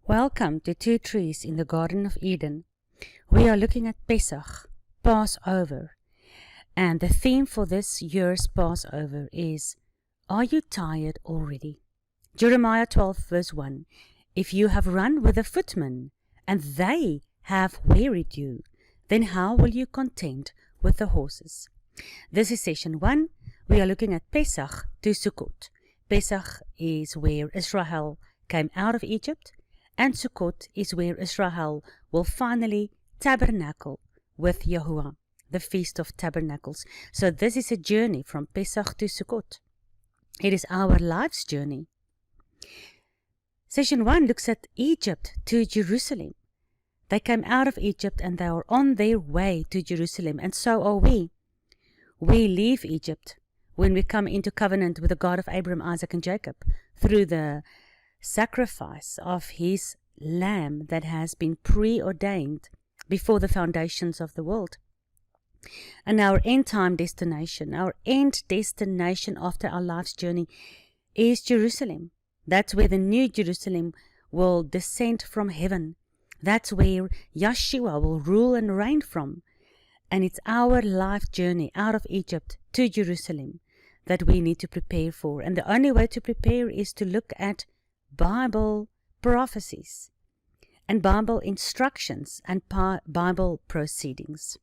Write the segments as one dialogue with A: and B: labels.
A: Welcome to Two Trees in the Garden of Eden. We are looking at Pesach, Passover, and the theme for this year's Passover is, Are you tired already? Jeremiah 12 verse 1, If you have run with the footmen, and they have wearied you, then how will you contend with the horses? This is session 1. We are looking at Pesach to Sukkot. Pesach is where Israel came out of Egypt, and Sukkot is where Israel will finally tabernacle with Yahuwah, the Feast of Tabernacles. So this is a journey from Pesach to Sukkot. It is our life's journey. Session 1 looks at Egypt to Jerusalem. They came out of Egypt and they are on their way to Jerusalem, and so are we. We leave Egypt when we come into covenant with the God of Abraham, Isaac, and Jacob through the sacrifice of his lamb that has been preordained before the foundations of the world. And our end time destination, our end destination after our life's journey is Jerusalem. That's where the new Jerusalem will descend from heaven. That's where Yeshua will rule and reign from. And it's our life journey out of Egypt to Jerusalem that we need to prepare for. And the only way to prepare is to look at Bible prophecies and Bible instructions and Bible proceedings.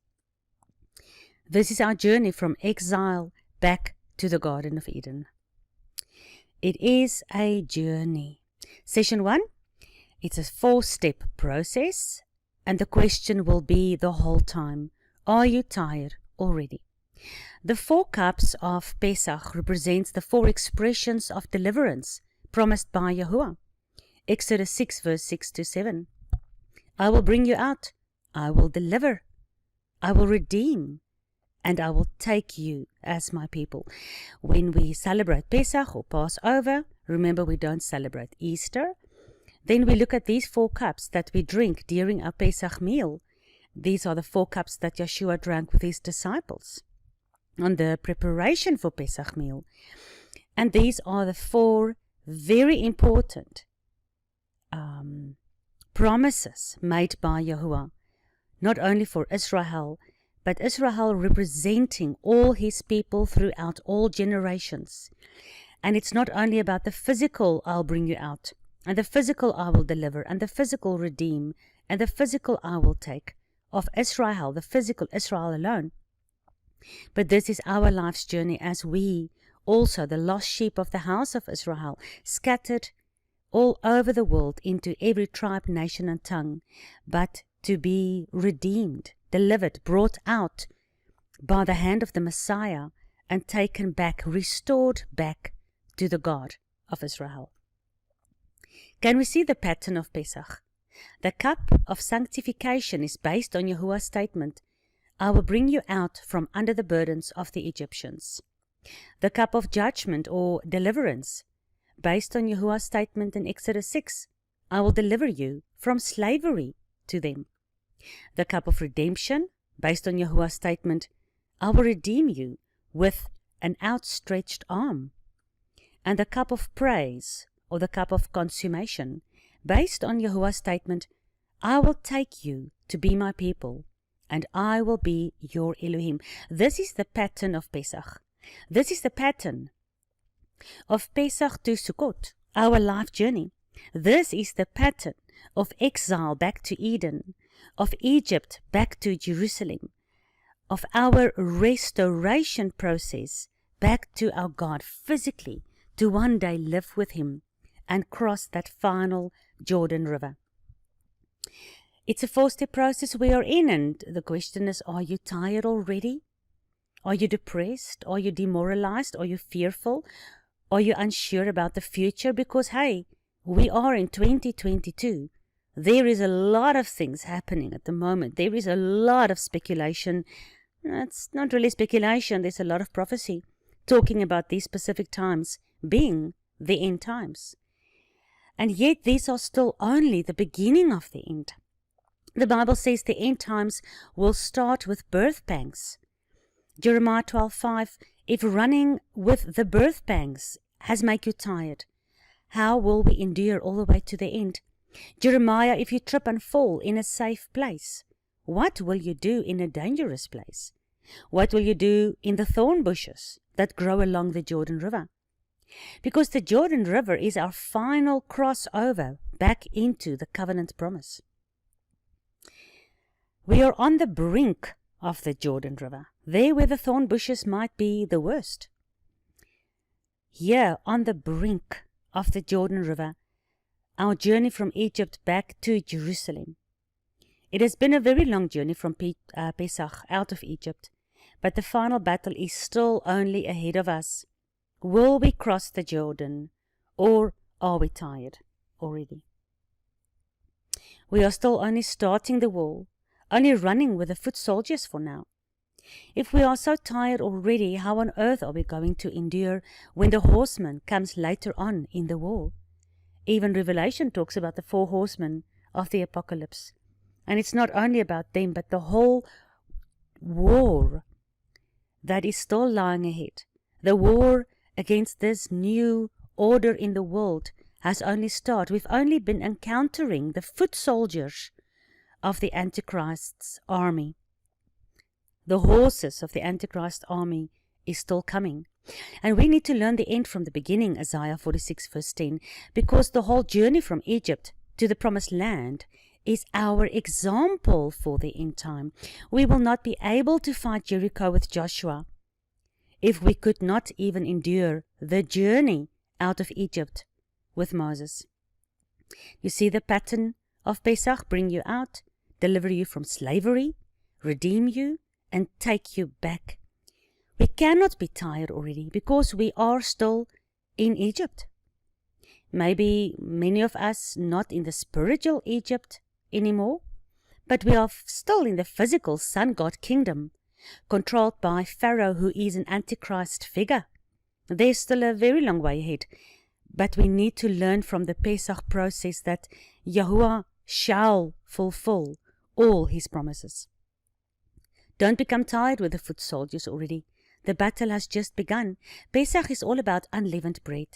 A: This is our journey from exile back to the Garden of Eden. It is a journey. Session 1, it's a 4-step process, and the question will be the whole time, are you tired already? The 4 cups of Pesach represents the 4 expressions of deliverance promised by Yahuwah. Exodus 6 verse 6 to 7. I will bring you out, I will deliver, I will redeem, and I will take you as my people. When we celebrate Pesach or Passover, remember we don't celebrate Easter, then we look at these 4 cups that we drink during our Pesach meal. These are the 4 cups that Yeshua drank with his disciples on the preparation for Pesach meal. And these are the 4 very important promises made by Yahuwah, not only for Israel, but Israel representing all his people throughout all generations. And it's not only about the physical, I'll bring you out, and the physical I will deliver, and the physical redeem, and the physical I will take of Israel, the physical Israel alone. But this is our life's journey as we, also the lost sheep of the house of Israel, scattered all over the world into every tribe, nation, and tongue, but to be redeemed, delivered, brought out by the hand of the Messiah, and taken back, restored back to the God of Israel. Can we see the pattern of Pesach? The cup of sanctification is based on Yahuwah's statement, I will bring you out from under the burdens of the Egyptians. The cup of judgment or deliverance, based on Yahuwah's statement in Exodus 6, I will deliver you from slavery to them. The cup of redemption, based on Yahuwah's statement, I will redeem you with an outstretched arm. And the cup of praise, or the cup of consummation, based on Yahuwah's statement, I will take you to be my people, and I will be your Elohim. This is the pattern of Pesach. This is the pattern of Pesach to Sukkot, our life journey. This is the pattern of exile back to Eden, of Egypt back to Jerusalem, of our restoration process back to our God physically, to one day live with him and cross that final Jordan River. It's a 4-step process we are in, and the question is, are you tired already? Are you depressed? Are you demoralized? Are you fearful? Are you unsure about the future? Because, hey, we are in 2022. There is a lot of things happening at the moment. There is a lot of speculation. It's not really speculation. There's a lot of prophecy talking about these specific times being the end times. And yet these are still only the beginning of the end. The Bible says the end times will start with birth pangs. Jeremiah 12:5, if running with the birth pangs has made you tired, how will we endure all the way to the end? Jeremiah, if you trip and fall in a safe place, what will you do in a dangerous place? What will you do in the thorn bushes that grow along the Jordan River? Because the Jordan River is our final crossover back into the covenant promise. We are on the brink of the Jordan River, there where the thorn bushes might be the worst. Here on the brink of the Jordan River, our journey from Egypt back to Jerusalem. It has been a very long journey from Pesach out of Egypt, but the final battle is still only ahead of us. Will we cross the Jordan, or are we tired already? We are still only starting the war, only running with the foot soldiers for now. If we are so tired already, how on earth are we going to endure when the horseman comes later on in the war? Even Revelation talks about the 4 horsemen of the apocalypse. And it's not only about them, but the whole war that is still lying ahead. The war against this new order in the world has only started. We've only been encountering the foot soldiers of the Antichrist's army. The horses of the Antichrist army is still coming. And we need to learn the end from the beginning, Isaiah 46 verse 10, because the whole journey from Egypt to the promised land is our example for the end time. We will not be able to fight Jericho with Joshua if we could not even endure the journey out of Egypt with Moses. You see the pattern of Pesach: bring you out, deliver you from slavery, redeem you, and take you back. We cannot be tired already because we are still in Egypt. Maybe many of us not in the spiritual Egypt anymore, but we are still in the physical sun god kingdom, controlled by Pharaoh, who is an antichrist figure. There's still a very long way ahead, but we need to learn from the Pesach process that Yahuwah shall fulfill all his promises. Don't become tired with the foot soldiers already. The battle has just begun. Pesach is all about unleavened bread.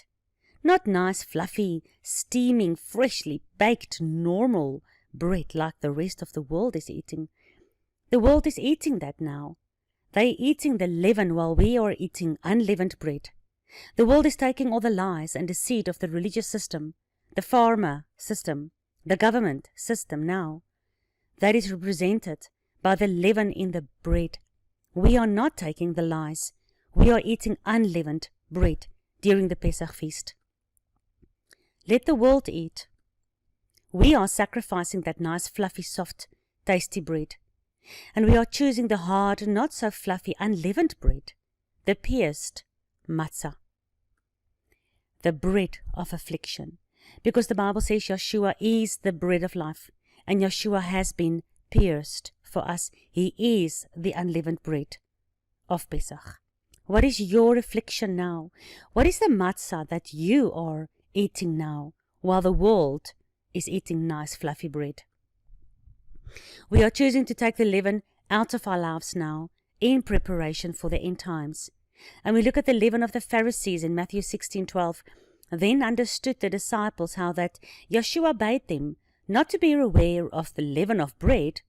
A: Not nice, fluffy, steaming, freshly baked, normal bread like the rest of the world is eating. The world is eating that now. They're eating the leaven while we are eating unleavened bread. The world is taking all the lies and deceit of the religious system, the pharma system, the government system now. That is represented by the leaven in the bread. We are not taking the lies. We are eating unleavened bread during the Pesach feast. Let the world eat. We are sacrificing that nice, fluffy, soft, tasty bread. And we are choosing the hard, not so fluffy, unleavened bread, the pierced matzah, the bread of affliction. Because the Bible says Yeshua is the bread of life, and Yeshua has been pierced for us. He is the unleavened bread of Pesach. What is your affliction now? What is the matzah that you are eating now, while the world is eating nice fluffy bread? We are choosing to take the leaven out of our lives now, in preparation for the end times. And we look at the leaven of the Pharisees in Matthew 16:12. Then understood the disciples how that Yeshua bade them not to be aware of the leaven of bread,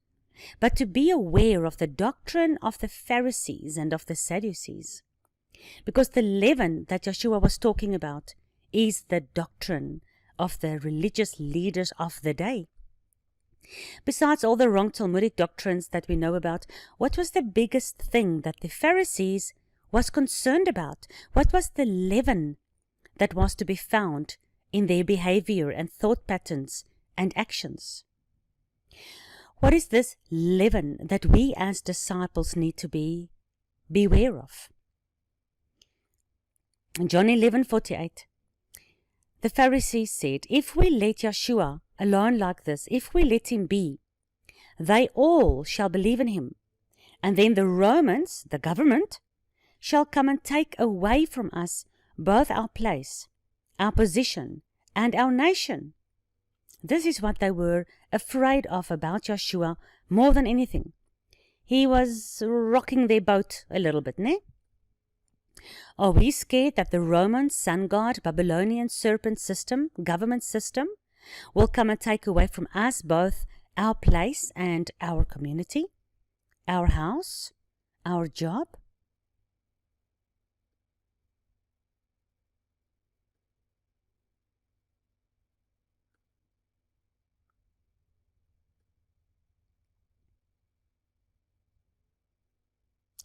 A: but to be aware of the doctrine of the Pharisees and of the Sadducees. Because the leaven that Yeshua was talking about is the doctrine of the religious leaders of the day. Besides all the wrong Talmudic doctrines that we know about, what was the biggest thing that the Pharisees was concerned about? What was the leaven that was to be found in their behavior and thought patterns and actions? What is this leaven that we as disciples need to beware of? In John 11:48, the Pharisees said, if we let Yeshua alone like this, if we let him be, they all shall believe in him. And then the Romans, the government, shall come and take away from us both our place, our position, and our nation. This is what they were afraid of about Yeshua more than anything. He was rocking their boat a little bit, ne? Are we scared that the Roman sun god, Babylonian serpent system, government system, will come and take away from us both our place and our community, our house, our job.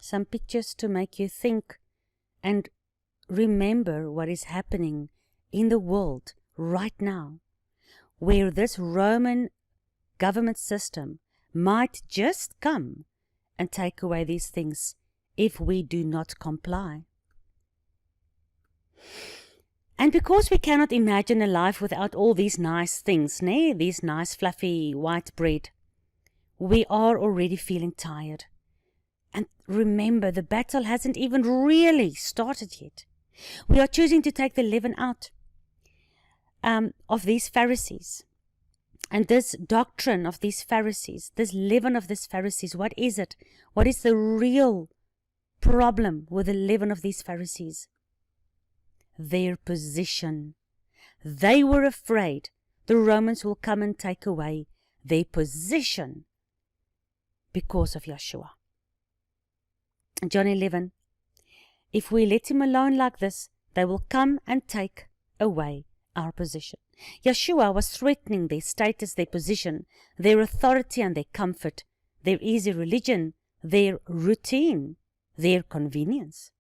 A: Some pictures to make you think and remember what is happening in the world right now, where this Roman government system might just come and take away these things if we do not comply. And because we cannot imagine a life without all these nice things, these nice fluffy white bread, we are already feeling tired. And remember, the battle hasn't even really started yet. We are choosing to take the leaven out of these Pharisees. And this doctrine of these Pharisees, this leaven of these Pharisees, what is it? What is the real problem with the leaven of these Pharisees? Their position. They were afraid the Romans will come and take away their position because of Yeshua. John 11, if we let him alone like this, they will come and take away our position. Yeshua was threatening their status, their position, their authority and their comfort, their easy religion, their routine, their convenience.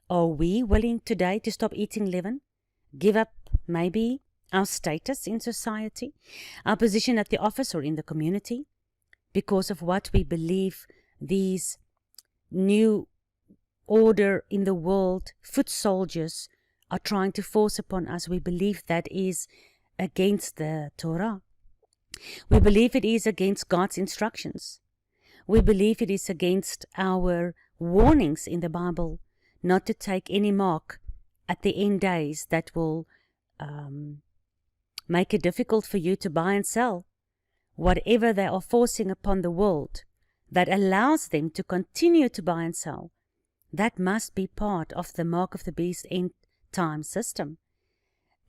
A: Are we willing today to stop eating leaven? Give up maybe our status in society, our position at the office or in the community, because of what we believe these new order in the world, foot soldiers, are trying to force upon us? We believe that is against the Torah. We believe it is against God's instructions. We believe it is against our warnings in the Bible not to take any mark at the end days that will make it difficult for you to buy and sell. Whatever they are forcing upon the world that allows them to continue to buy and sell, that must be part of the mark of the beast end time system.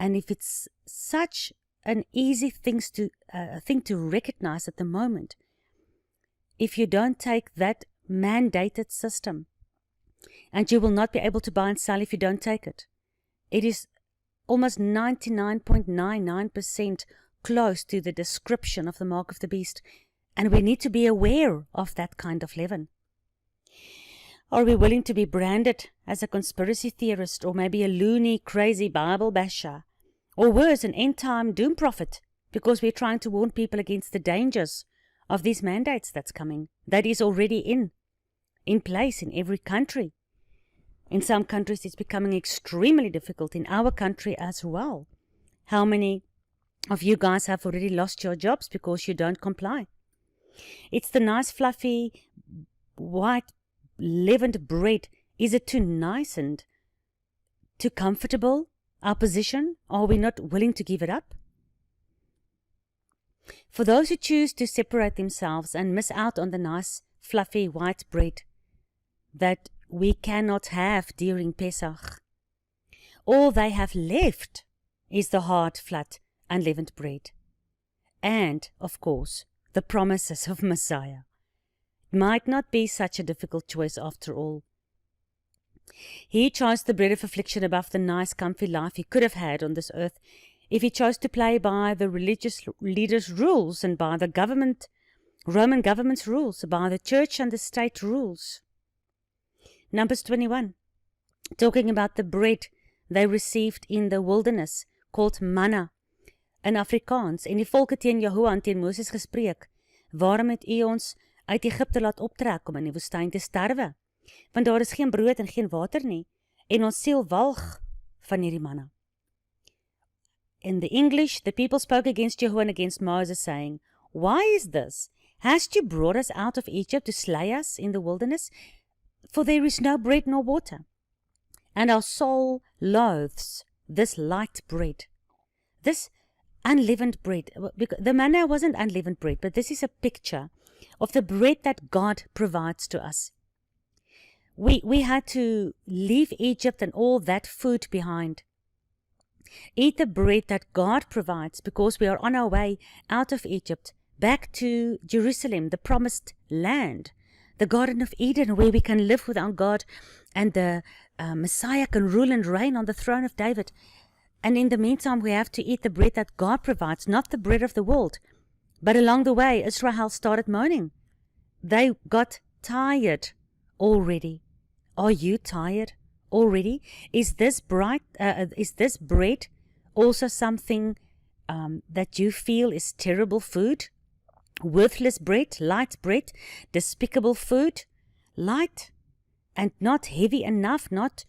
A: And if it's such an easy thing to recognize at the moment, if you don't take that mandated system, and you will not be able to buy and sell if you don't take it, it is almost 99.99% close to the description of the mark of the beast. And we need to be aware of that kind of leaven. Are we willing to be branded as a conspiracy theorist, or maybe a loony, crazy Bible basher, or worse, an end-time doom prophet, because we're trying to warn people against the dangers of these mandates that's coming, that is already in place in every country. In some countries it's becoming extremely difficult, in our country as well. How many of you guys have already lost your jobs because you don't comply? It's the nice fluffy white leavened bread. Is it too nice and too comfortable? Our position? Are we not willing to give it up? For those who choose to separate themselves and miss out on the nice fluffy white bread that we cannot have during Pesach, all they have left is the hard, flat, unleavened bread. And, of course, the promises of Messiah. It might not be such a difficult choice after all. He chose the bread of affliction above the nice, comfy life he could have had on this earth if he chose to play by the religious leaders' rules and by the Roman government's rules, by the church and the state rules. Numbers 21, talking about the bread they received in the wilderness, called manna, in Afrikaans, en die volke teen Jehoa en teen Moses gespreek, waarom het u ons uit Egypte laat optrek om in die woestyn te sterwe? Want daar is geen brood en geen water nie, en ons siel walg van hierdie manna. In the English, the people spoke against Jehoah and against Moses, saying, Why is this? Hast you brought us out of Egypt to slay us in the wilderness? For there is no bread nor water, and our soul loathes this light bread. This unleavened bread. The manna wasn't unleavened bread, but this is a picture of the bread that God provides to us. We had to leave Egypt and all that food behind. Eat the bread that God provides, because we are on our way out of Egypt, back to Jerusalem, the promised land, the Garden of Eden, where we can live with our God, and the Messiah can rule and reign on the throne of David. And in the meantime, we have to eat the bread that God provides, not the bread of the world. But along the way, Israel started moaning. They got tired already. Are you tired already? Is this bread also something that you feel is terrible food? Worthless bread, light bread, despicable food, light and not heavy enough, not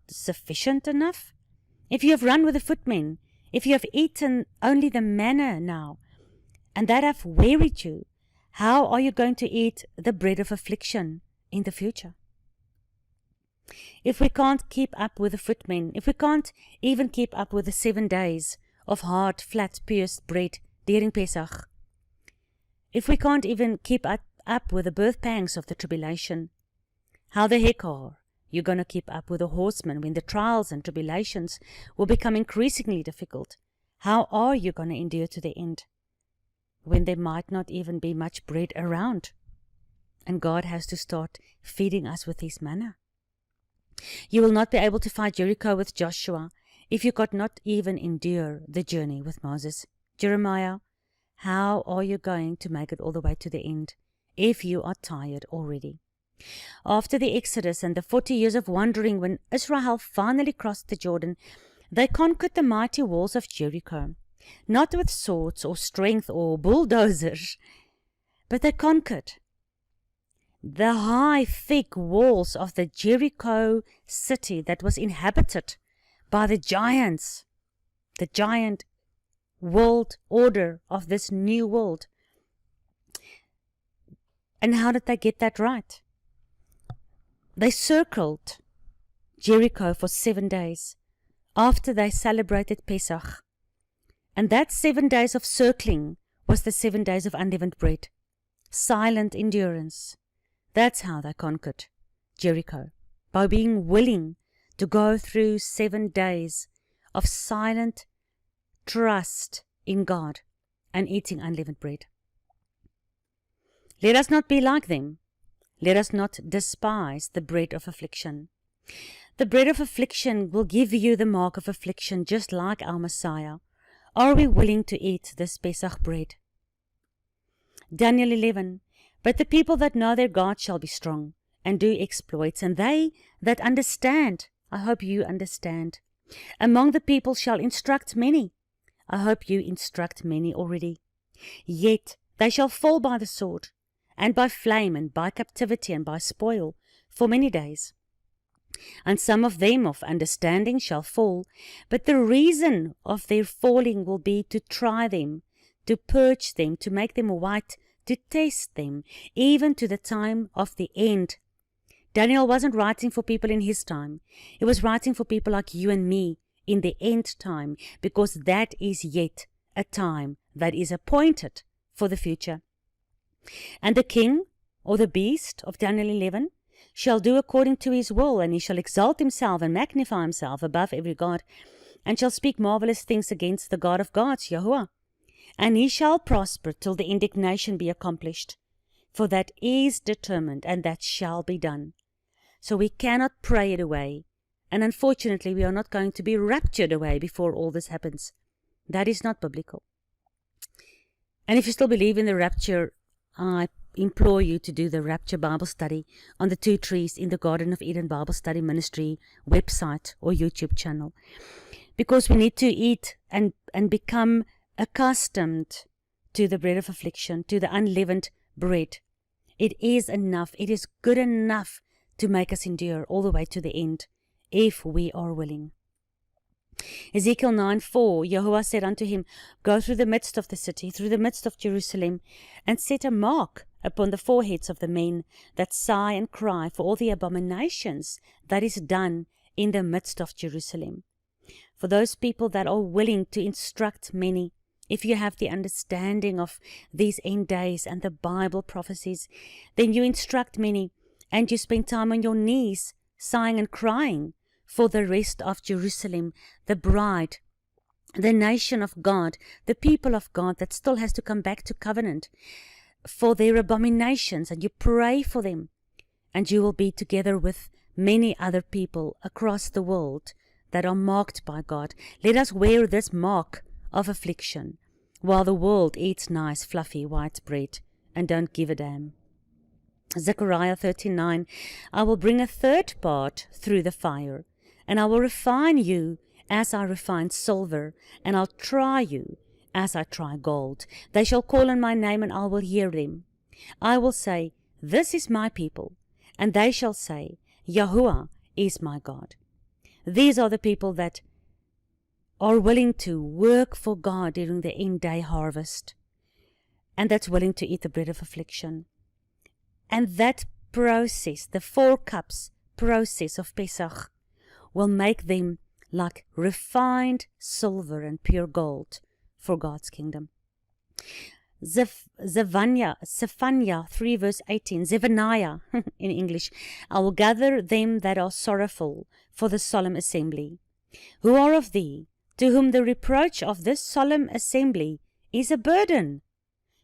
A: sufficient enough? If you have run with the footmen, if you have eaten only the manna now, and that have wearied you, how are you going to eat the bread of affliction in the future? If we can't keep up with the footmen, if we can't even keep up with the 7 days of hard, flat, pierced bread during Pesach, if we can't even keep up with the birth pangs of the tribulation, how the heck are you going to keep up with the horsemen when the trials and tribulations will become increasingly difficult? How are you going to endure to the end when there might not even be much bread around, and God has to start feeding us with His manna? You will not be able to fight Jericho with Joshua if you could not even endure the journey with Moses. Jeremiah, how are you going to make it all the way to the end if you are tired already? After the Exodus and the 40 years of wandering, when Israel finally crossed the Jordan, they conquered the mighty walls of Jericho, not with swords or strength or bulldozers, but they conquered the high, thick walls of the Jericho city that was inhabited by the giants, the giant world order of this new world. And how did they get that right? They circled Jericho for 7 days after they celebrated Pesach. And that 7 days of circling was the 7 days of unleavened bread. Silent endurance. That's how they conquered Jericho, by being willing to go through 7 days of silent trust in God and eating unleavened bread. Let us not be like them. Let us not despise the bread of affliction. The bread of affliction will give you the mark of affliction, just like our Messiah. Are we willing to eat this Pesach bread? Daniel 11. But the people that know their God shall be strong and do exploits, and they that understand, I hope you understand, among the people shall instruct many. I hope you instruct many already. Yet they shall fall by the sword, and by flame, and by captivity, and by spoil, for many days. And some of them of understanding shall fall, but the reason of their falling will be to try them, to purge them, to make them white, to test them, even to the time of the end. Daniel wasn't writing for people in his time. He was writing for people like you and me in the end time, because that is yet a time that is appointed for the future. And the king, or the beast of Daniel 11, shall do according to his will, and he shall exalt himself and magnify himself above every god, and shall speak marvelous things against the God of gods, Yahuwah. And he shall prosper till the indignation be accomplished, for that is determined, and that shall be done. So we cannot pray it away, and unfortunately we are not going to be raptured away before all this happens. That is not biblical. And if you still believe in the rapture, I implore you to do the Rapture Bible Study on the 2 trees in the Garden of Eden Bible Study Ministry website or YouTube channel. Because we need to eat and become accustomed to the bread of affliction, to the unleavened bread. It is enough. It is good enough to make us endure all the way to the end, if we are willing. Ezekiel 9:4, Yahuwah said unto him, Go through the midst of the city, through the midst of Jerusalem, and set a mark upon the foreheads of the men that sigh and cry for all the abominations that is done in the midst of Jerusalem. For those people that are willing to instruct many, if you have the understanding of these end days and the Bible prophecies, then you instruct many, and you spend time on your knees, sighing and crying for the rest of Jerusalem, the bride the nation of God, the people of God that still has to come back to covenant for their abominations, and you pray for them, and you will be together with many other people across the world that are marked by God. Let us wear this mark of affliction while the world eats nice, fluffy, white bread and don't give a damn. Zechariah 13:9, I will bring a third part through the fire, and I will refine you as I refine silver, and I'll try you as I try gold. They shall call on my name, and I will hear them. I will say, this is my people, and they shall say, Yahuwah is my God. These are the people that are willing to work for God during the end day harvest, and that's willing to eat the bread of affliction. And that process, the 4 cups process of Pesach, will make them like refined silver and pure gold for God's kingdom. Zephaniah 3 verse 18, Zephaniah in English, I will gather them that are sorrowful for the solemn assembly, who are of thee, to whom the reproach of this solemn assembly is a burden.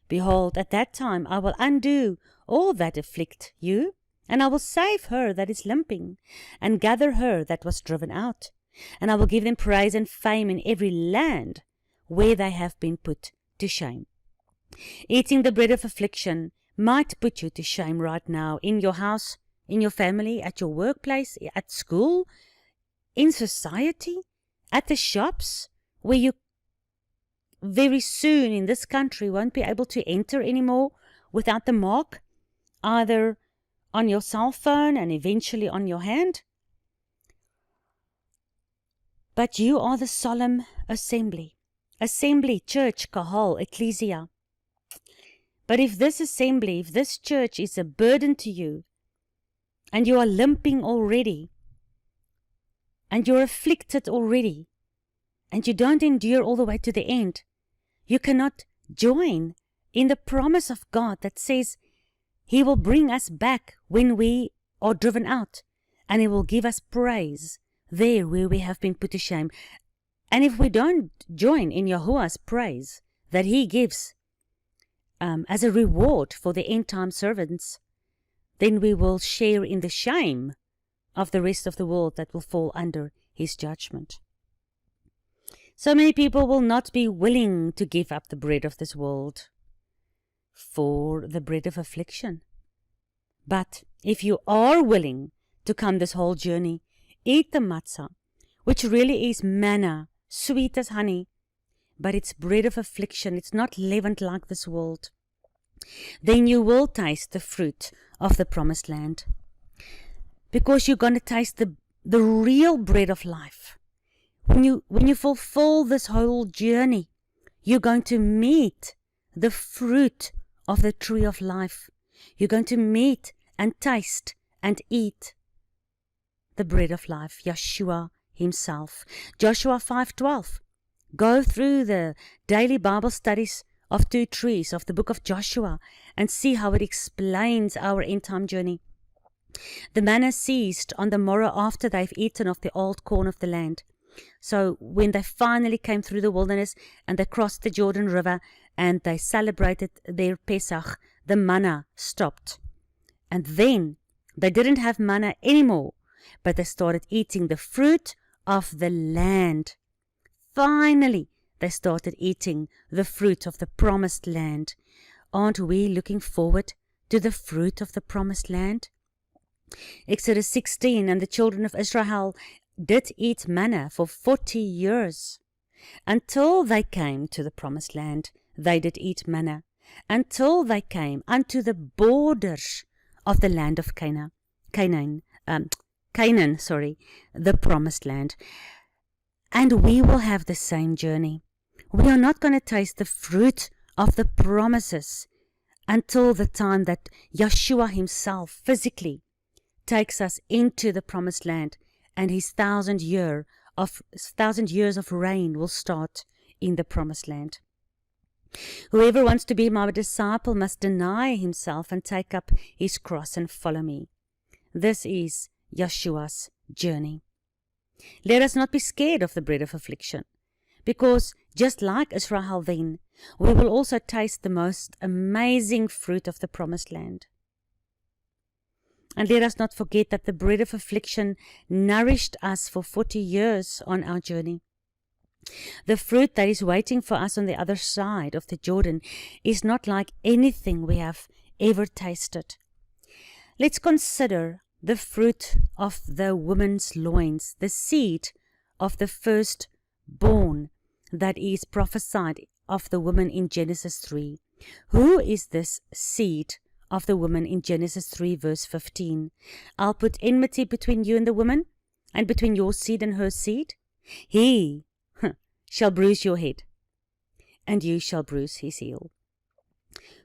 A: Behold, at that time I will undo all that afflict you, and I will save her that is limping, and gather her that was driven out. And I will give them praise and fame in every land where they have been put to shame. Eating the bread of affliction might put you to shame right now, in your house, in your family, at your workplace, at school, in society, at the shops, where you very soon in this country won't be able to enter anymore without the mark, either on your cell phone and eventually on your hand. But you are the solemn assembly. Assembly, church, kahal, ecclesia. But if this assembly, if this church is a burden to you, and you are limping already, and you're afflicted already, and you don't endure all the way to the end, you cannot join in the promise of God that says He will bring us back when we are driven out, and He will give us praise there where we have been put to shame. And if we don't join in Yahuwah's praise that He gives as a reward for the end-time servants, then we will share in the shame of the rest of the world that will fall under His judgment. So many people will not be willing to give up the bread of this world for the bread of affliction. But if you are willing to come this whole journey, eat the matzah, which really is manna, sweet as honey, but it's bread of affliction. It's not leavened like this world. Then you will taste the fruit of the promised land, because you're going to taste the real bread of life. When you fulfill this whole journey, you're going to meet the fruit of the tree of life. You're going to meet and taste and eat the bread of life, Yeshua Himself. Joshua 5:12. Go through the daily Bible studies of 2 trees of the book of Joshua and see how it explains our end-time journey. The manna ceased on the morrow after they've eaten of the old corn of the land. So when they finally came through the wilderness and they crossed the Jordan River and they celebrated their Pesach, the manna stopped. And then they didn't have manna anymore, but they started eating the fruit of the land. Finally, they started eating the fruit of the promised land. Aren't we looking forward to the fruit of the promised land? Exodus 16, and the children of Israel did eat manna for 40 years. Until they came to the promised land, they did eat manna. Until they came unto the borders of the land of Canaan, the promised land. And we will have the same journey. We are not going to taste the fruit of the promises until the time that Yeshua Himself physically takes us into the promised land, and His 1,000 years of reign will start in the promised land. Whoever wants to be my disciple must deny himself and take up his cross and follow me. This is Yeshua's journey. Let us not be scared of the bread of affliction, because just like Israel then, we will also taste the most amazing fruit of the promised land. And let us not forget that the bread of affliction nourished us for 40 years on our journey. The fruit that is waiting for us on the other side of the Jordan is not like anything we have ever tasted. Let's consider the fruit of the woman's loins, the seed of the firstborn that is prophesied of the woman in Genesis 3. Who is this seed of the woman in Genesis 3 verse 15? I'll put enmity between you and the woman, and between your seed and her seed. He shall bruise your head, and you shall bruise his heel.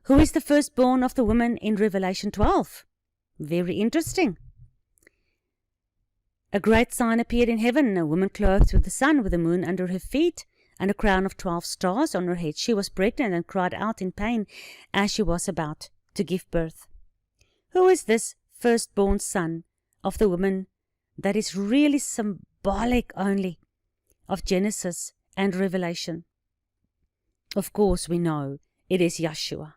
A: Who is the firstborn of the woman in Revelation 12? Very interesting. A great sign appeared in heaven, a woman clothed with the sun, with the moon under her feet, and a crown of 12 stars on her head. She was pregnant and cried out in pain as she was about to give birth. Who is this firstborn son of the woman that is really symbolic only of Genesis and Revelation? Of course, we know it is Yeshua.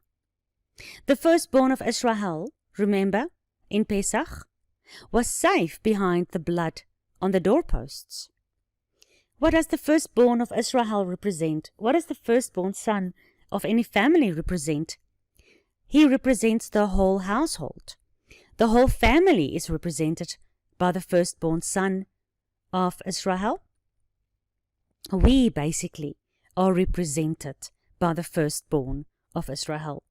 A: The firstborn of Israel, remember, in Pesach, was safe behind the blood on the doorposts. What does the firstborn of Israel represent? What does the firstborn son of any family represent? He represents the whole household. The whole family is represented by the firstborn son of Israel. We basically are represented by the firstborn of Israel.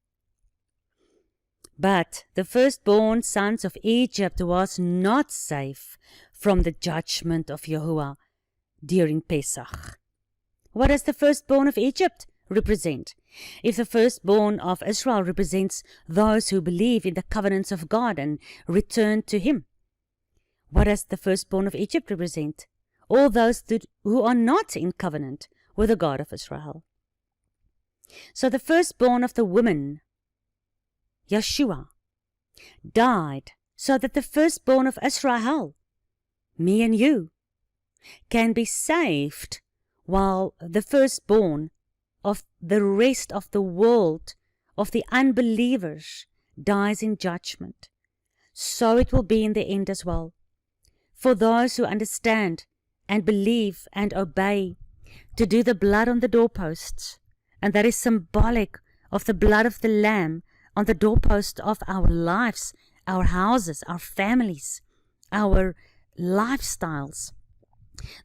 A: But the firstborn sons of Egypt was not safe from the judgment of Yahuwah during Pesach. What does the firstborn of Egypt represent? If the firstborn of Israel represents those who believe in the covenants of God and return to Him, what does the firstborn of Egypt represent? All those who are not in covenant with the God of Israel. So the firstborn of the woman, Yeshua, died so that the firstborn of Israel, me and you, can be saved, while the firstborn of the rest of the world, of the unbelievers, dies in judgment. So it will be in the end as well. For those who understand and believe and obey, to do the blood on the doorposts, and that is symbolic of the blood of the Lamb on the doorpost of our lives, our houses, our families, our lifestyles.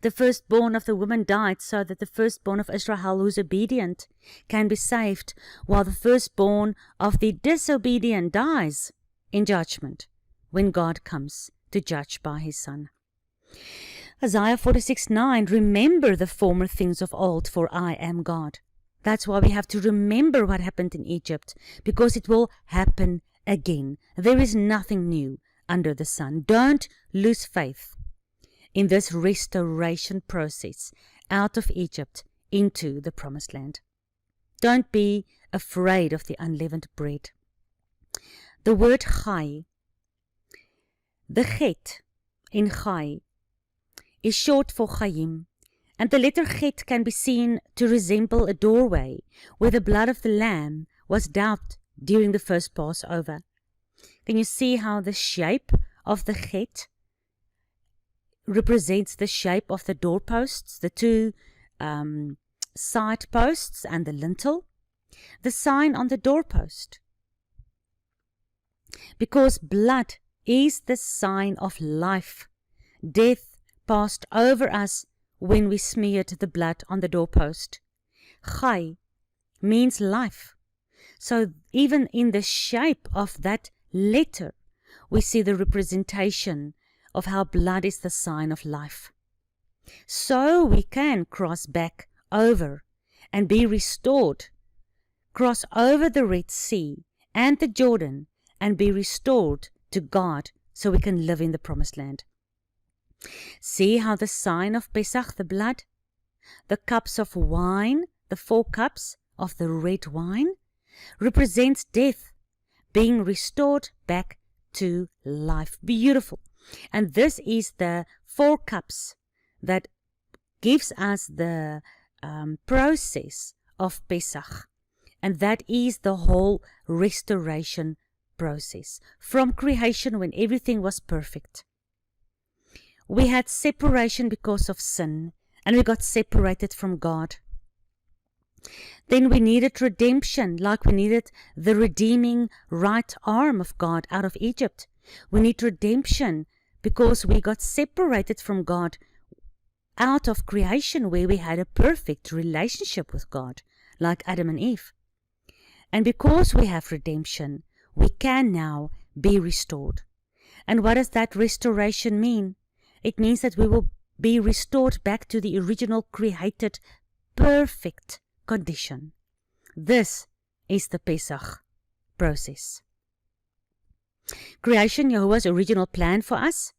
A: The firstborn of the woman died so that the firstborn of Israel who is obedient can be saved, while the firstborn of the disobedient dies in judgment when God comes to judge by His Son. Isaiah 46:9, remember the former things of old, for I am God. That's why we have to remember what happened in Egypt, because it will happen again. There is nothing new under the sun. Don't lose faith in this restoration process out of Egypt into the promised land. Don't be afraid of the unleavened bread. The word chai, the chet in chai, is short for Hayim, and the letter chet can be seen to resemble a doorway where the blood of the lamb was daubed during the first Passover. Can you see how the shape of the chet represents the shape of the doorposts, the two side posts and the lintel? The sign on the doorpost. Because blood is the sign of life. Death passed over us when we smeared the blood on the doorpost. Chai means life. So even in the shape of that letter, we see the representation of how blood is the sign of life. So we can cross back over and be restored, cross over the Red Sea and the Jordan and be restored to God so we can live in the promised land. See how the sign of Pesach, the blood, the cups of wine, the 4 cups of the red wine, represents death being restored back to life. Beautiful. And this is the 4 cups that gives us the process of Pesach. And that is the whole restoration process. From creation, when everything was perfect, we had separation because of sin, and we got separated from God. Then we needed redemption, like we needed the redeeming right arm of God out of Egypt. We need redemption because we got separated from God out of creation, where we had a perfect relationship with God, like Adam and Eve. And because we have redemption, we can now be restored. And what does that restoration mean? It means that we will be restored back to the original created perfect condition. This is the Pesach process. Creation, Yahuwah's original plan for us.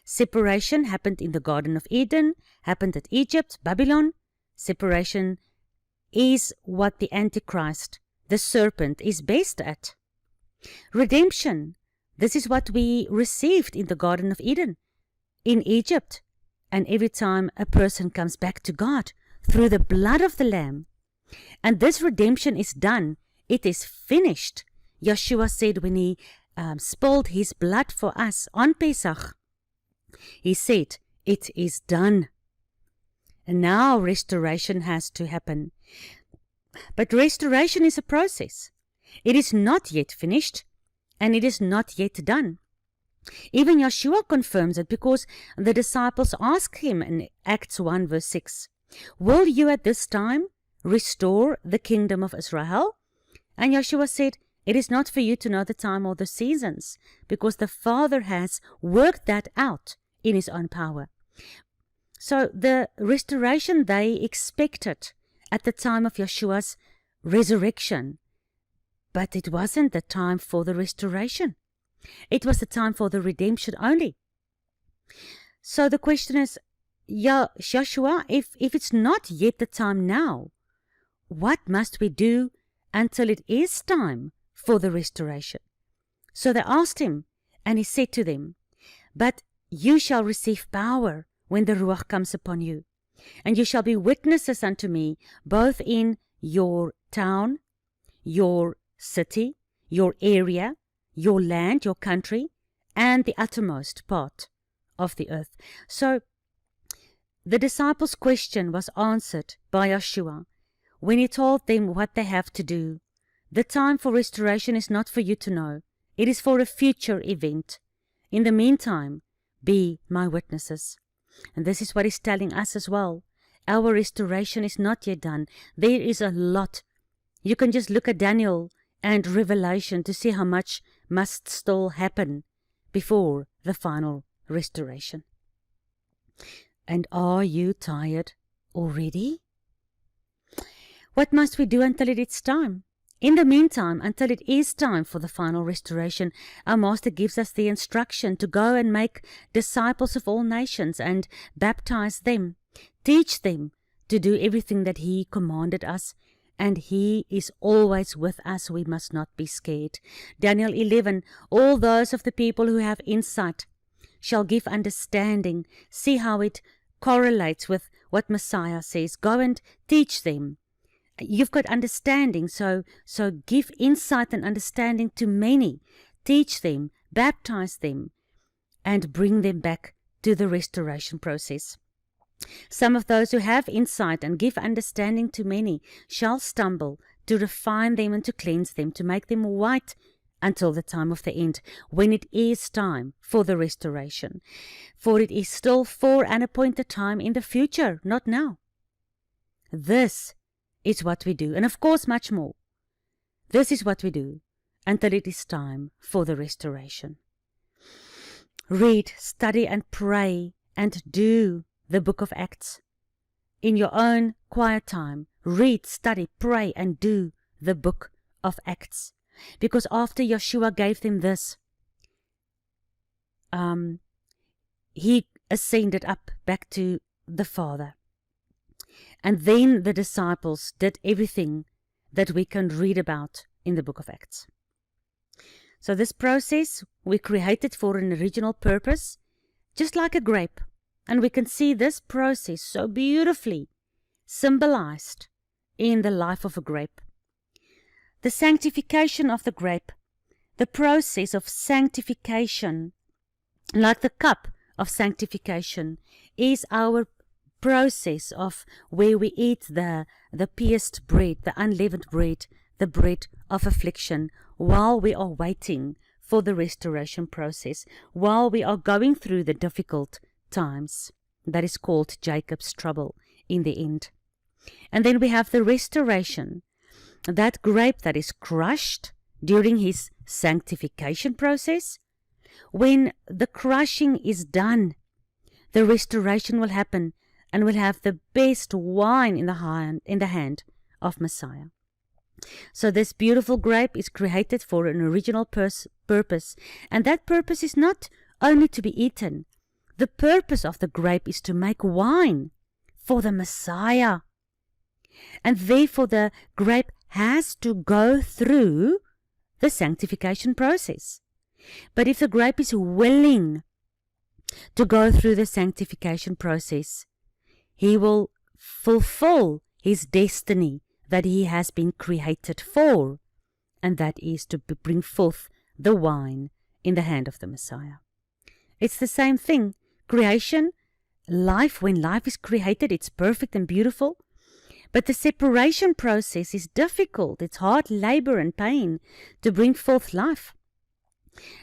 A: Separation happened in the Garden of Eden, happened at Egypt, Babylon. Separation is what the Antichrist, the serpent, is based at. Redemption, this is what we received in the Garden of Eden, in Egypt. And every time a person comes back to God through the blood of the Lamb, and this redemption is done, it is finished. Yeshua said when he spilled his blood for us on Pesach, he said, it is done. And now restoration has to happen. But restoration is a process. It is not yet finished, and it is not yet done. Even Yeshua confirms it, because the disciples ask him in Acts 1 verse 6, will you at this time restore the kingdom of Israel? And Yeshua said, it is not for you to know the time or the seasons, because the Father has worked that out in his own power. So the restoration they expected at the time of Yeshua's resurrection, but it wasn't the time for the restoration. It was the time for the redemption only. So the question is, Yeshua, if it's not yet the time now, what must we do until it is time for the restoration? So they asked him, and he said to them, but you shall receive power when the Ruach comes upon you, and you shall be witnesses unto me, both in your town, your city, your area, your land, your country, and the uttermost part of the earth. So the disciples' question was answered by Yeshua when he told them what they have to do. The time for restoration is not for you to know. It is for a future event. In the meantime, be my witnesses. And this is what he's telling us as well. Our restoration is not yet done. There is a lot. You can just look at Daniel and Revelation to see how much must still happen before the final restoration. And are you tired already? What must we do until it is time? In the meantime, until it is time for the final restoration, our Master gives us the instruction to go and make disciples of all nations and baptize them, teach them to do everything that he commanded us, and he is always with us. We must not be scared. Daniel 11, all those of the people who have insight shall give understanding. See how it correlates with what Messiah says. Go and teach them. You've got understanding, so give insight and understanding to many. Teach them, baptize them, and bring them back to the restoration process. Some of those who have insight and give understanding to many shall stumble, to refine them and to cleanse them, to make them white until the time of the end, when it is time for the restoration. For it is still for an appointed time in the future, not now. This is what we do, and of course much more. This is what we do until it is time for the restoration. Read, study, and pray, and do the book of Acts. In your own quiet time, read, study, pray, and do the book of Acts. Because after Yeshua gave them this, he ascended up back to the Father. And then the disciples did everything that we can read about in the book of Acts. So this process, we created for an original purpose, just like a grape. And we can see this process so beautifully symbolized in the life of a grape. The sanctification of the grape, the process of sanctification, like the cup of sanctification, is our process of where we eat the pierced bread, the unleavened bread, the bread of affliction, while we are waiting for the restoration process, while we are going through the difficult times. That is called Jacob's trouble in the end. And then we have the restoration, that grape that is crushed during his sanctification process. When the crushing is done, the restoration will happen, and we'll have the best wine in the hand of Messiah. So this beautiful grape is created for an original purpose, and that purpose is not only to be eaten. The purpose of the grape is to make wine for the Messiah. And therefore the grape has to go through the sanctification process. But if the grape is willing to go through the sanctification process, he will fulfill his destiny that he has been created for, and that is to bring forth the wine in the hand of the Messiah. It's the same thing. Creation, life, when life is created, it's perfect and beautiful. But the separation process is difficult. It's hard labor and pain to bring forth life.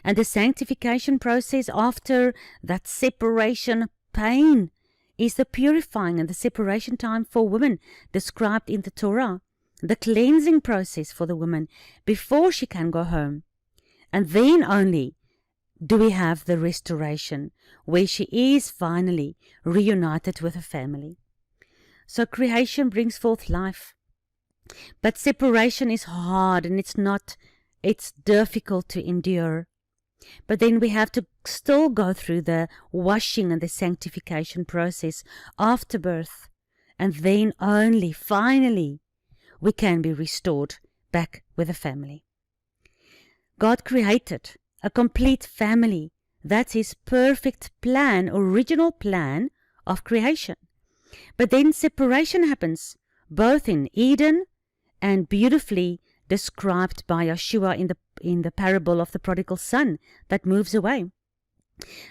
A: And the sanctification process after that separation pain is the purifying and the separation time for women described in the Torah, the cleansing process for the woman before she can go home. And then only do we have the restoration, where she is finally reunited with her family. So creation brings forth life. But separation is hard, and it's difficult to endure. But then we have to still go through the washing and the sanctification process after birth. And then only, finally, we can be restored back with a family. God created a complete family. That's his perfect plan, original plan of creation. But then separation happens, both in Eden and beautifully described by Yeshua in the parable of the prodigal son that moves away.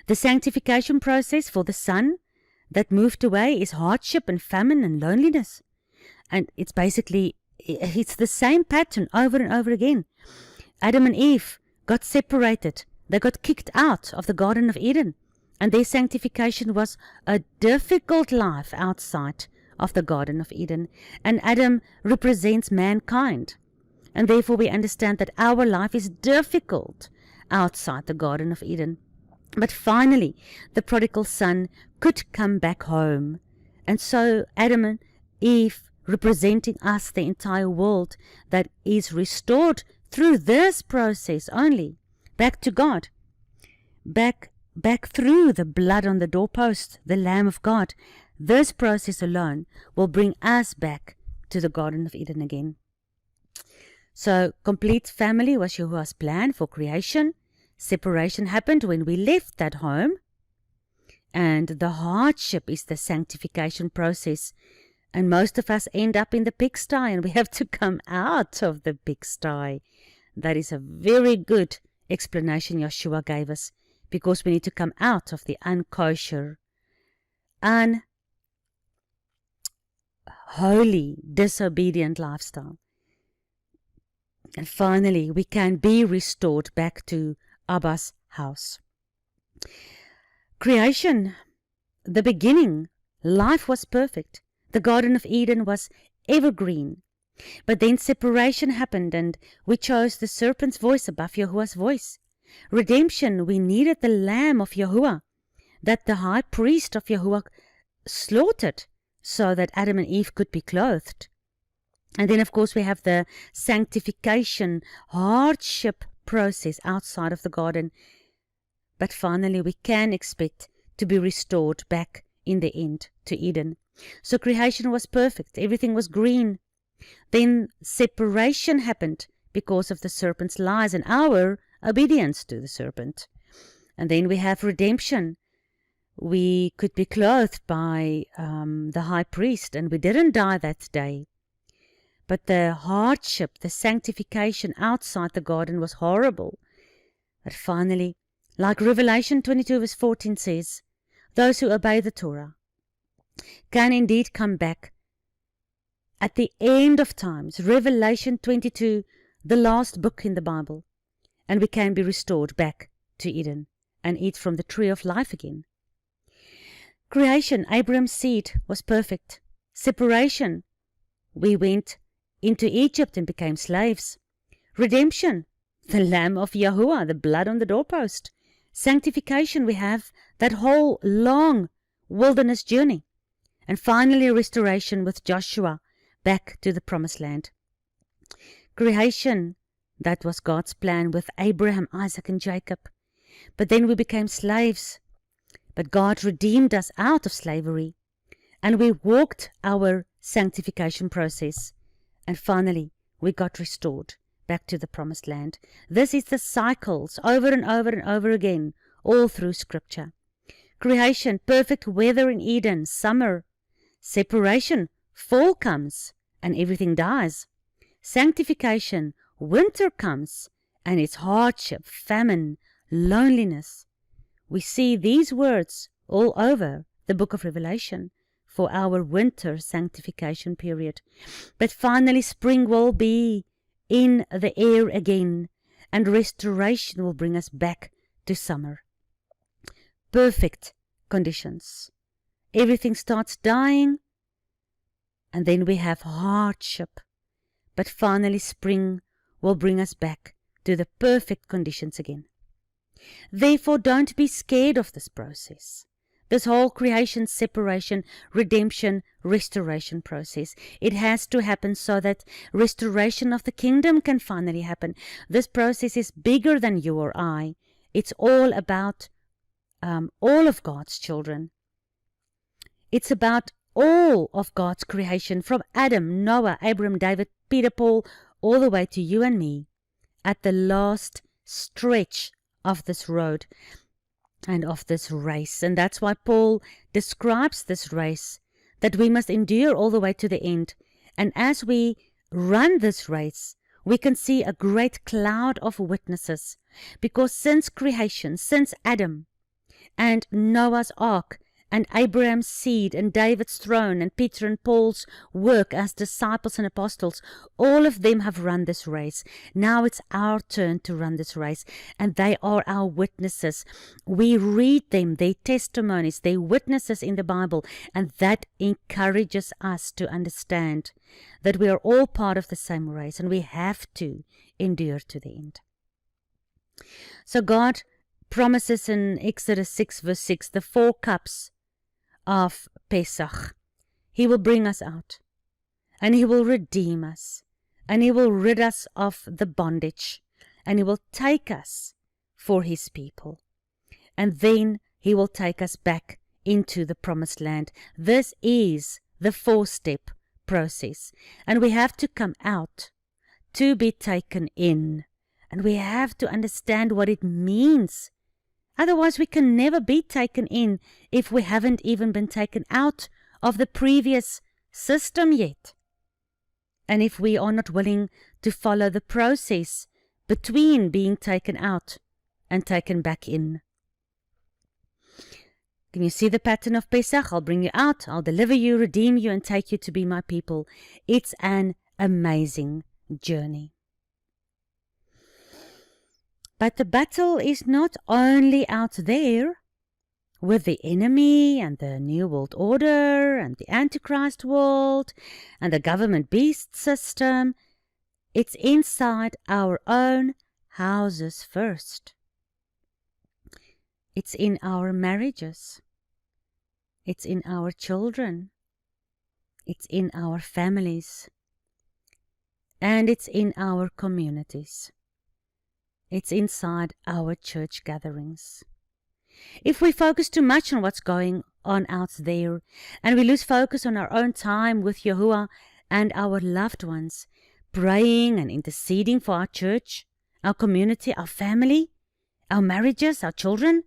A: The sanctification process for the son that moved away is hardship and famine and loneliness. And it's the same pattern over and over again. Adam and Eve got separated. They got kicked out of the Garden of Eden. And their sanctification was a difficult life outside of the Garden of Eden. And Adam represents mankind. And therefore we understand that our life is difficult outside the Garden of Eden. But finally, the prodigal son could come back home. And so Adam and Eve, representing us, the entire world, that is restored through this process only, back to God, back through the blood on the doorpost, the Lamb of God. This process alone will bring us back to the Garden of Eden again. So, complete family was Yahuwah's plan for creation. Separation happened when we left that home. And the hardship is the sanctification process. And most of us end up in the pigsty, and we have to come out of the pigsty. That is a very good explanation Yeshua gave us, because we need to come out of the unkosher, unholy, disobedient lifestyle. And finally, we can be restored back to Abba's house. Creation, the beginning, life was perfect. The Garden of Eden was evergreen. But then separation happened, and we chose the serpent's voice above Yahuwah's voice. Redemption, we needed the Lamb of Yahuwah, that the high priest of Yahuwah slaughtered, so that Adam and Eve could be clothed. And then, of course, we have the sanctification, hardship process outside of the garden. But finally, we can expect to be restored back in the end to Eden. So creation was perfect. Everything was green. Then separation happened because of the serpent's lies and our obedience to the serpent. And then we have redemption, we could be clothed by the high priest, and we didn't die that day. But the hardship, the sanctification outside the garden was horrible. But finally, like Revelation 22 verse 14 says, those who obey the Torah can indeed come back at the end of times. Revelation 22, the last book in the Bible, and we can be restored back to Eden and eat from the tree of life again. Creation, Abraham's seed, was perfect. Separation, we went into Egypt and became slaves. Redemption, the Lamb of Yahuwah, the blood on the doorpost. Sanctification, we have that whole long wilderness journey. And finally, restoration with Joshua back to the promised land. Creation, that was God's plan with Abraham, Isaac, and Jacob. But then we became slaves. But God redeemed us out of slavery, and we walked our sanctification process. And finally, we got restored back to the promised land. This is the cycles over and over and over again, all through Scripture. Creation, perfect weather in Eden, summer. Separation, fall comes, and everything dies. Sanctification, winter comes, and it's hardship, famine, loneliness. We see these words all over the book of Revelation for our winter sanctification period. But finally, spring will be in the air again, and restoration will bring us back to summer. Perfect conditions. Everything starts dying, and then we have hardship. But finally, spring will bring us back to the perfect conditions again. Therefore, don't be scared of this process. This whole creation, separation, redemption, restoration process. It has to happen so that restoration of the kingdom can finally happen. This process is bigger than you or I. It's all about all of God's children. It's about all of God's creation, from Adam, Noah, Abraham, David, Peter, Paul, all the way to you and me, at the last stretch of this road and of this race. And that's why Paul describes this race, that we must endure all the way to the end. And as we run this race, we can see a great cloud of witnesses, because since creation, since Adam and Noah's ark and Abraham's seed and David's throne and Peter and Paul's work as disciples and apostles, all of them have run this race. Now it's our turn to run this race, and they are our witnesses. We read them, their testimonies, their witnesses in the Bible, and that encourages us to understand that we are all part of the same race, and we have to endure to the end. So God promises in Exodus 6 verse 6, the 4 cups of Pesach. He will bring us out, and He will redeem us, and He will rid us of the bondage, and He will take us for His people. And then He will take us back into the promised land. This is the 4-step process, and we have to come out to be taken in, and we have to understand what it means. Otherwise, we can never be taken in if we haven't even been taken out of the previous system yet. And if we are not willing to follow the process between being taken out and taken back in. Can you see the pattern of Pesach? I'll bring you out, I'll deliver you, redeem you, and take you to be my people. It's an amazing journey. But the battle is not only out there with the enemy and the New World Order and the Antichrist world and the government beast system. It's inside our own houses first. It's in our marriages. It's in our children. It's in our families. And it's in our communities. It's inside our church gatherings. If we focus too much on what's going on out there, and we lose focus on our own time with Yahuwah and our loved ones, praying and interceding for our church, our community, our family, our marriages, our children,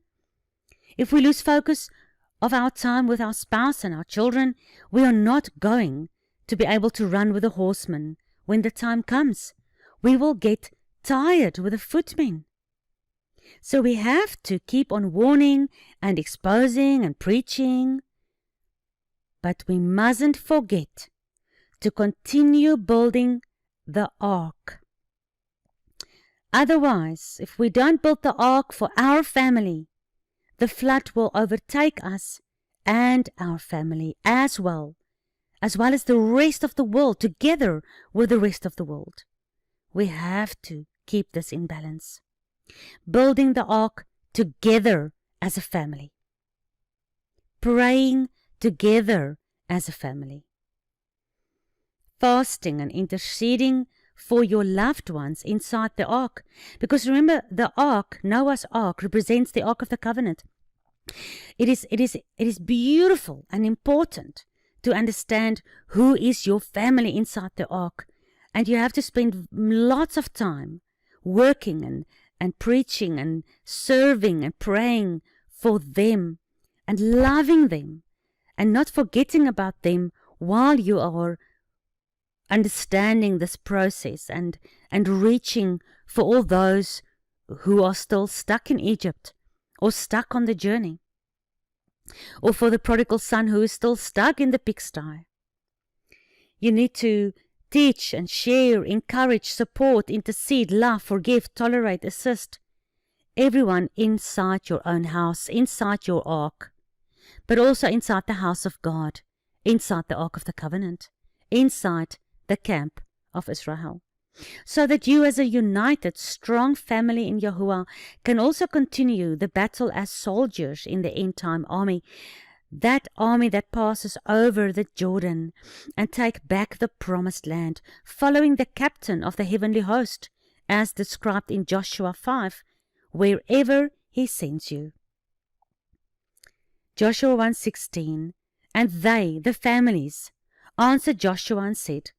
A: if we lose focus of our time with our spouse and our children, we are not going to be able to run with the horsemen when the time comes. We will get tired with the footmen. So we have to keep on warning and exposing and preaching. But we mustn't forget to continue building the ark. Otherwise, if we don't build the ark for our family, the flood will overtake us and our family as well as the rest of the world, together with the rest of the world. We have to keep this in balance. Building the ark together as a family. Praying together as a family. Fasting and interceding for your loved ones inside the ark. Because remember, the ark, Noah's ark, represents the Ark of the Covenant. It is beautiful and important to understand who is your family inside the ark. And you have to spend lots of time working and preaching and serving and praying for them and loving them and not forgetting about them while you are understanding this process and reaching for all those who are still stuck in Egypt or stuck on the journey, or for the prodigal son who is still stuck in the pigsty. You need to teach and share, encourage, support, intercede, love, forgive, tolerate, assist everyone inside your own house, inside your ark, but also inside the house of God, inside the Ark of the Covenant, inside the camp of Israel, so that you as a united, strong family in Yahuwah can also continue the battle as soldiers in the end-time army, that army that passes over the Jordan and take back the promised land, following the captain of the heavenly host, as described in Joshua 5, wherever he sends you. Joshua 1:16, and they, the families, answered Joshua and said,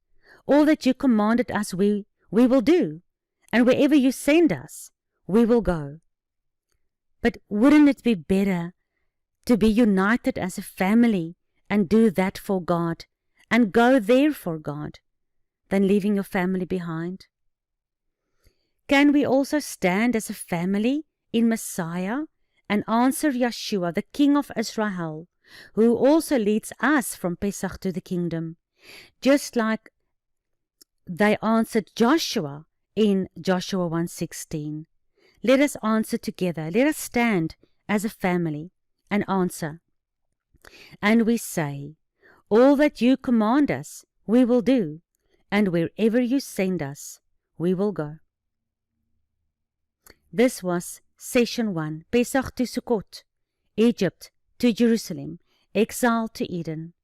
A: all that you commanded us we will do, and wherever you send us, we will go. But wouldn't it be better to be united as a family and do that for God and go there for God than leaving your family behind? Can we also stand as a family in Messiah and answer Yeshua, the King of Israel, who also leads us from Pesach to the kingdom, just like they answered Joshua in Joshua 1:16. Let us answer together. Let us stand as a family and answer. And we say, all that you command us, we will do, and wherever you send us, we will go. This was Session 1, Pesach to Sukkot, Egypt to Jerusalem, exile to Eden.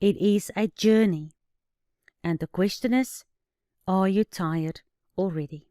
A: It is a journey. And the question is, are you tired already?